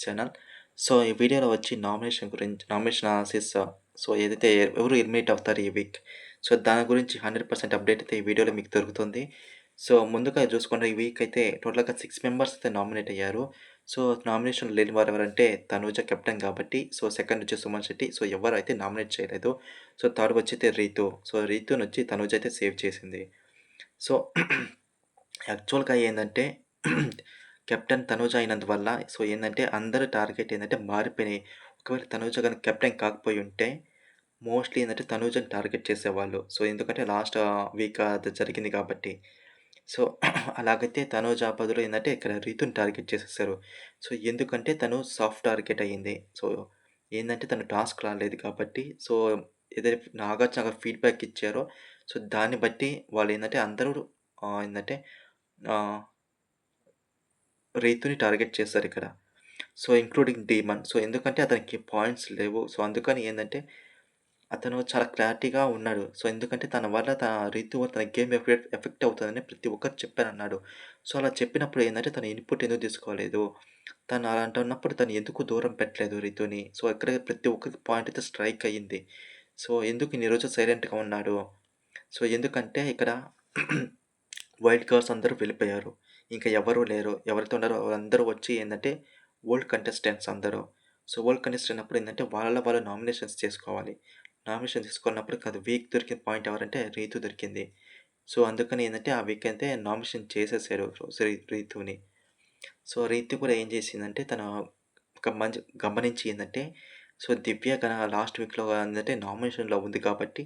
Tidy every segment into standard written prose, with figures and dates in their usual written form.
Channel. So, ఈ వీడియోలో వచ్చి నామినేషన్ అనాలిసిస్ ఏదైతే ఎవరు ఎలిమినేట్ అవుతారు ఈ వీక్. సో, దాని గురించి 100% అప్డేట్ అయితే ఈ వీడియోలో మీకు దొరుకుతుంది. సో, ముందుగా చూసుకుంటే ఈ వీక్ అయితే టోటల్‌గా 6 మెంబర్స్ అయితే నామినేట్ అయ్యారు. సో, నామినేషన్ లేని వారు ఎవరంటే తనూజ కెప్టెన్ కాబట్టి, సెకండ్ వచ్చి సుమన్ శెట్టి. ఎవరైతే నామినేట్ చేయలేదు. థర్డ్ వచ్చైతే రీతూ. రీతూనొచ్చి తనూజ అయితే సేవ్ చేసింది. సో, యాక్చువల్‌గా ఏందంటే కెప్టెన్ తనూజ అయినందువల్ల ఏందంటే అందరి టార్గెట్ ఏందంటే మారిపోయినాయి. ఒకవేళ తనూజ గనుక కెప్టెన్ కాకపోయుంటే మోస్ట్‌లీ ఏందంటే తనూజని టార్గెట్ చేసేవాళ్ళు. ఎందుకంటే లాస్ట్ వీక్ అది జరిగింది కాబట్టి. సో, అలాగైతే తనూజ బదులు ఏందంటే ఇక్కడ రీతుని టార్గెట్ చేసేసారు. ఎందుకంటే తను సాఫ్ట్ టార్గెట్ అయింది. ఏందంటే తను టాస్క్ రాలేదు కాబట్టి ఏదైతే నాగార్జున ఫీడ్‌బ్యాక్ ఇచ్చారో దాన్ని బట్టి వాళ్ళేందంటే అందరూ ఏందంటే ఆహ్, రీతుని టార్గెట్ చేశారిక్కడ. Including Demon. ఎందుకంటే అతనికి పాయింట్స్ లేవు. అందుకని ఏందంటే అతను చాలా క్లారిటీగా ఉన్నాడు. ఎందుకంటే తన వల్ల రీతు తన గేమ్ ఎఫెక్ట్ అవుతదని ప్రతి ఒక్కరు చెప్పారన్నాడు. అలా చెప్పినప్పుడు ఏందంటే తను ఇన్‌పుట్ ఎందుకు తీసుకోలేదు? తను అలాంటన్నప్పుడు తను ఎందుకు దూరం పెట్టలేదు రీతుని? ఇక్కడ ప్రతి ఒక్కరికి పాయింట్ అయితే స్ట్రైక్ అయ్యింది. ఎందుకు ఇన్ని రోజులు సైలెంట్‌గా ఉన్నాడు? ఎందుకంటే ఇక్కడ వైల్డ్ కార్డ్స్ అందరూ వెళ్ళిపోయారు. ఇంక ఎవరు లేరు. ఎవరైతే ఉన్నారో వాళ్ళందరూ వచ్చి ఏందంటే ఓల్డ్ కంటెస్టెంట్స్ అందరూ. ఓల్డ్ కంటెస్టెంట్ అన్నప్పుడు ఏందంటే వాళ్ళు నామినేషన్స్ చేసుకోవాలి. నామినేషన్ తీసుకున్నప్పుడు వీక్ దొరికిన పాయింట్ ఎవరంటే రీతు దొరికింది. అందుకని ఏందంటే ఆ వీక్ అయితే నామినేషన్ చేసేసారు రీతుని. రీతు కూడా ఏం చేసిందంటే తను ఒక మంచి గమనించి ఏందంటే దివ్య లాస్ట్ వీక్‌లో ఏందంటే నామినేషన్‌లో ఉంది కాబట్టి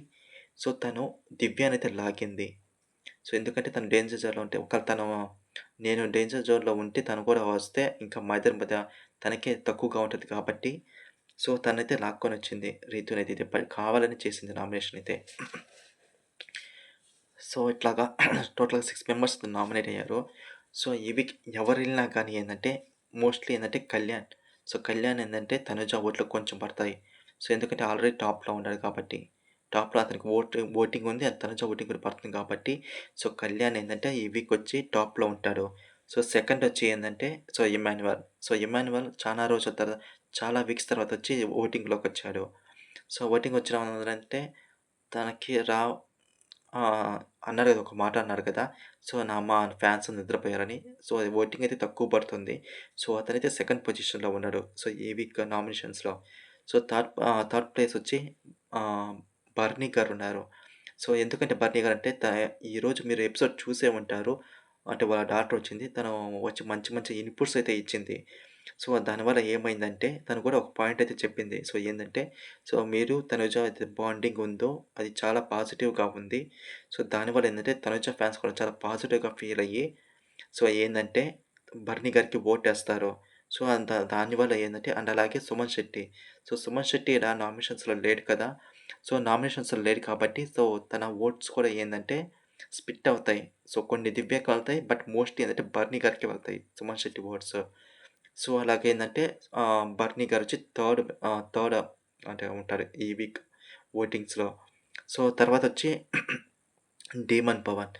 తను దివ్యనైతే లాగింది. ఎందుకంటే తను డేంజర్ జోన్‌లో ఉంటే నేను డేంజర్ జోన్‌లో ఉంటే తను కూడా వస్తే ఇంకా మా ఇద్దరి మధ్య తనకే తక్కువగా ఉంటది కాబట్టి తనైతే లాక్కొనొచ్చింది. రీతునైతే ఇది కావాలని చేసింది నామినేషన్ అయితే. ఇట్లాగా టోటల్‌గా 6 మెంబర్స్ నామినేట్ అయ్యారు. ఈ వీక్ ఎవరెళ్ళినా కానీ ఏందంటే మోస్ట్‌లీ ఏందంటే కళ్యాణ్. కళ్యాణ్ ఏందంటే తనుజ ఓట్లు కొంచెం పడతాయి. ఎందుకంటే ఆల్రెడీ టాప్‌లో ఉన్నాడు కాబట్టి. టాప్‌లో అతనికి ఓటింగ్ ఉంది. తనుజ ఓటింగ్ కూడా పడుతుంది కాబట్టి కళ్యాణ్ ఏందంటే ఈ వీక్ వచ్చి టాప్‌లో ఉంటాడు. సెకండ్ వచ్చి ఏందంటే ఇమ్మాన్యువల్. ఇమ్మాన్యువల్ చానా రోజుల తర్వాత చాలా వీక్స్ తర్వాత వచ్చి ఓటింగ్‌లోకొచ్చాడు. ఓటింగ్ వచ్చిన తనకి ఆ! అన్నారు గదా! ఒక మాట అన్నారు కదా! మా ఫ్యాన్స్ నిద్రపోయారని. ఓటింగ్ అయితే తక్కువ పడుతుంది. అతనైతే సెకండ్ పొజిషన్‌లో ఉన్నాడు. ఈ వీక్ నామినేషన్స్‌లో. థర్డ్ ప్లేస్ వచ్చి ఆహ్, బర్నీ గారున్నారు. ఎందుకంటే బర్నీ గారంటే ఈరోజు మీరు ఎపిసోడ్ చూసే ఉంటారు. అంటే వాళ్ళ డాటర్ వచ్చింది. తను వచ్చి మంచి మంచి ఇన్‌పుట్స్ అయితే ఇచ్చింది. దానివల్ల ఏమైందంటే తను కూడా ఒక పాయింట్ అయితే చెప్పింది. ఏందంటే మీరు తనుజ అయితే బాండింగ్ ఉందో అది చాలా పాజిటివ్‌గా ఉంది. దానివల్ల ఏందంటే తనుజ ఫ్యాన్స్ కూడా చాలా పాజిటివ్‌గా ఫీల్ అయ్యి ఏందంటే బర్నీ గారికి ఓటేస్తారు. దానివల్ల ఏందంటే అండ్ అలాగే సుమన్ శెట్టి. సుమన్ శెట్టి ఇలా నామినేషన్స్‌లో లేడు కదా! నామినేషన్స్‌లో లేడు కాబట్టి తన ఓట్స్ కూడా ఏందంటే స్ప్లిట్ అవుతాయి. కొన్ని దివ్యకి వెళ్తాయి. బట్ మోస్ట్‌లీ ఏందంటే బర్నీ గారికే వెళ్తాయి సుమన్ శెట్టి ఓట్స్. అలాగేందంటే బర్నీ గారొచ్చి థర్డ్ అంటే ఉంటారు ఈ వీక్ ఓటింగ్స్‌లో. తర్వాతొచ్చి డీమన్ పవన్.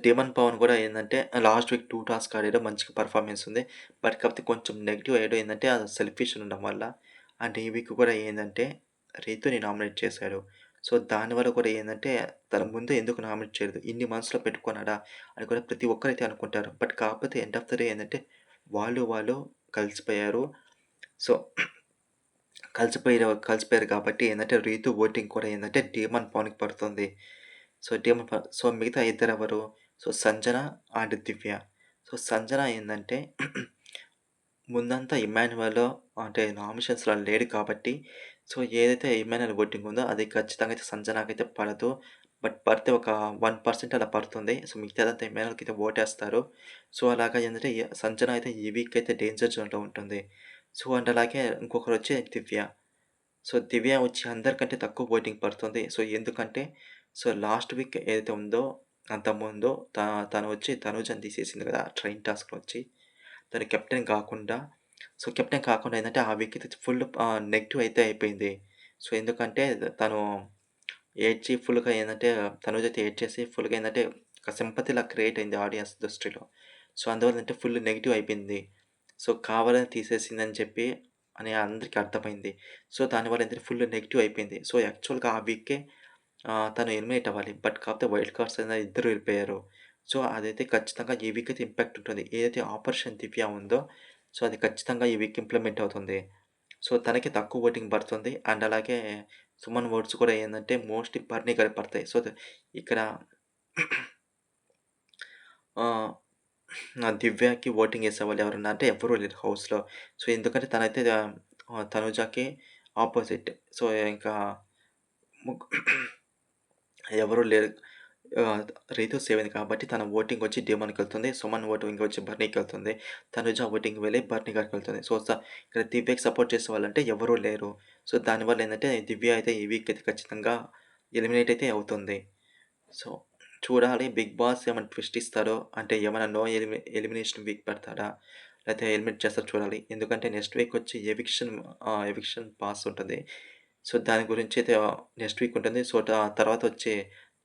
డీమన్ పవన్ గూడా ఏందంటే లాస్ట్ వీక్ 2 టాస్క్ ఆడాడు. మంచిగా పెర్ఫార్మెన్స్ ఉంది. కాకపోతే కొంచెం నెగెటివ్ అయ్యాడు. ఏందంటే అది సెల్ఫిష్ ఉండడం వల్ల. అండ్ ఈ వీక్ కూడా ఏందంటే రీతుని నామినేట్ చేశాడు. దానివల్ల కూడా ఏందంటే తను ముందే ఎందుకు నామినేట్ చేయలేదు? ఇన్ని మనసులో పెట్టుకున్నాడా? అని కూడా ప్రతి ఒక్కరైతే అనుకుంటారు. కాకపోతే ఎండ్ ఆఫ్ ద డే ఏందంటే వాళ్ళు కలిసిపోయారు. సో, కలిసిపోయారు కాబట్టి ఏందంటే రీతు ఓటింగ్ కూడా ఏందంటే డీమన్ పవన్‌కి పడుతుంది. డీమన్ పవన్ మిగతా ఇద్దరెవరు? సంజన అండ్ దివ్య. సంజన ఏందంటే ముందంతా ఇమ్మాన్యుయల్ అంటే నామినేషన్స్‌లో లేడు కాబట్టి ఏదైతే ఇమ్మాన్యుయల్ ఓటింగ్ ఉందో అది ఖచ్చితంగా అయితే సంజనకైతే పడదు. పడితే ఒక 1% అలా పడుతుంది. మిగతాదంతా ఇమ్మాన్యుయల్‌కైతే ఓటేస్తారు. అలాగా ఏందంటే సంజన అయితే ఈ వీక్ అయితే డేంజర్ జోన్‌లో ఉంటుంది. అండ్ అలాగే ఇంకొకరొచ్చి దివ్య. దివ్య వచ్చి అందరికంటే తక్కువ ఓటింగ్ పడుతుంది. ఎందుకంటే లాస్ట్ వీక్ ఏదైతే ఉందో అంతకుముందు తను వచ్చి తనూజని తీసేసింది కదా! ట్రైన్ టాస్క్‌లో వచ్చి. తను కెప్టెన్ కాకుండా ఏందంటే ఆ వీక్ అయితే ఫుల్ నెగెటివ్ అయితే అయిపోయింది. ఎందుకంటే తను ఏడ్చి ఫుల్‌గా ఏందంటే తనూజ అయితే ఏడ్చేసి ఫుల్‌గా ఏందంటే ఒక సింపతిలా క్రియేట్ అయింది ఆడియన్స్ దృష్టిలో. అందువల్ల ఏంటంటే ఫుల్ నెగెటివ్ అయిపోయింది. సో, కావాలని తీసేసిందని చెప్పి అని అందరికి అర్థమైంది. సో, దానివల్ల ఏంటంటే ఫుల్ నెగెటివ్ అయిపోయింది. సో, యాక్చువల్‌గా ఆ వీకే తను ఎలిమినేట్ అవ్వాలి. బట్ కాకపోతే వైల్డ్ కార్డ్స్ అనేది ఇద్దరు వెళ్ళిపోయారు. సో, అదైతే ఖచ్చితంగా ఈ వీక్ అయితే ఇంపాక్ట్ ఉంటుంది. ఏదైతే ఆపరేషన్ దివ్య ఉందో, సో, అది ఖచ్చితంగా ఈ వీక్ ఇంప్లిమెంట్ అవుతుంది. సో, తనకి తక్కువ ఓటింగ్ పడుతుంది. అండ్ అలాగే సుమన్ ఓట్స్ కూడా ఏందంటే మోస్ట్‌లీ బర్నీ గారికి పడతాయి. సో, ఇక్కడ ఆహ్, దివ్యకి ఓటింగ్ ఏసేవాళ్ళు ఎవరన్నా అంటే ఎవ్వరు లేరు హౌస్‌లో. సో, ఎందుకంటే తనైతే తనుజకి అపోజిట్. సో, ఇంకా ముగ్ ఎవరు లేరు. రీతు సేవ్ అయింది కాబట్టి తన ఓటింగ్ వచ్చి డీమన్‌కెళ్తుంది. సుమన్ ఓటింగ్ వచ్చి బర్నీకెళ్తుంది. తనుజ ఓటింగ్ వెళ్ళి బర్నీ గారికెళ్తుంది. సో, ఇక్కడ దివ్యకి సపోర్ట్ చేసేవాళ్ళంటే ఎవరు లేరు. సో, దానివల్ల ఏందంటే దివ్య అయితే ఈ వీక్ అయితే ఖచ్చితంగా ఎలిమినేట్ అయితే అవుతుంది. సో, చూడాలి 'బిగ్ బాస్' ఏమైనా ట్విస్ట్ ఇస్తారో, అంటే ఏమైనా నో ఎలిమినేషన్ వీక్ పెడతాడా? లేతే ఎలిమినేట్ చేస్తారో చూడాలి. ఎందుకంటే నెక్స్ట్ వీక్ వచ్చి ఎవిక్షన్ పాస్ ఉంటది. సో, దాని గురించి అయితే నెక్స్ట్ వీక్ ఉంటుంది. సో, తర్వాత వచ్చే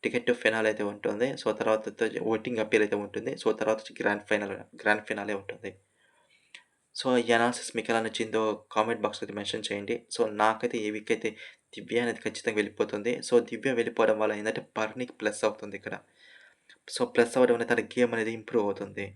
టికెట్ టు ఫినాలే అయితే ఉంటుంది. సో, తర్వాత ఓటింగ్ అప్పీల్ అయితే ఉంటుంది. సో, తర్వాత వచ్చి గ్రాండ్ ఫినాలే ఉంటుంది. సో, ఈ అనాలిసిస్ మీకెలా నచ్చిందో కామెంట్ బాక్స్‌లో అయితే మెన్షన్ చేయండి. సో, నాకైతే ఈ వీక్ అయితే దివ్య అనేది ఖచ్చితంగా వెళ్ళిపోతుంది. సో, దివ్య వెళ్ళిపోవడం వల్ల ఏందంటే బర్నీకి ప్లస్ అవుతుంది ఇక్కడ. సో, ప్లస్ అవ్వడం వల్ల తన గేమ్ అనేది ఇంప్రూవ్ అవుతుంది.